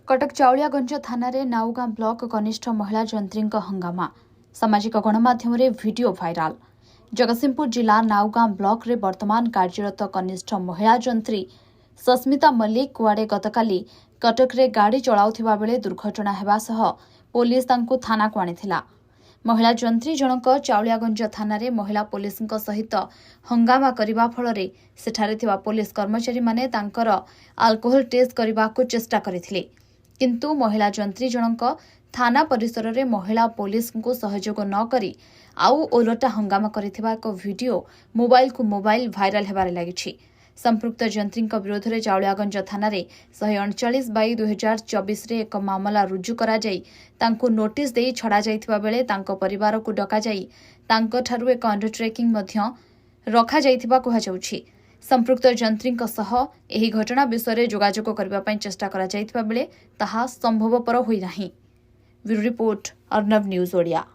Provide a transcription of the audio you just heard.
कटक चाउलियागंज थाना रे नाउगां ब्लॉक कनिष्ठ महिला जंत्री हंगामा सामाजिक गणमाध्यम वीडियो भाइराल। जगतसिंहपुर जिला नाउगां ब्लॉक रे वर्तमान कार्यरत कनिष्ठ महिला जंत्री सस्मिता मल्लिक कुआडे गतकाली कटक रे गाड़ी चलाउथिबा बेले दुर्घटना हेबा सह पुलिस तांकु थाना को आनिथिला। महिला जंत्री जनक चाउलियागंज थाना रे महिला पुलिस सहित हंगामा करबा फलरे सेठारे थिबा पुलिस कर्मचारी माने तांकर अल्कोहल टेस्ट करबा को चेष्टा करथिले, किंतु महिला जंत्री जनक थाना परिसर रे महिला पुलिस को सहयोग न करी आउ ओलटा हंगामा करिथिबा एक वीडियो मोबाइल को मोबाइल भाइराल हेबारे लागिछि। संपृक्त जंत्री विरोध में चाउलियागंज थाना 139/2024 रे एक मामला रुजु करा जाई तांको नोटिस देई छड़ा जाइथिबा बेले तांको परिवार को डका जाई तांको ठारु एक अंडरटेकिंग मध्य रखा जाइथिबा कहा जाउछि। संपृक्त जंत्री सह एही घटना विषय जोगाजोग करबा पई चेष्टा करा जाइथिबा बेले ताहा संभवपर होई नाही। Bureau report Arnab news Odia.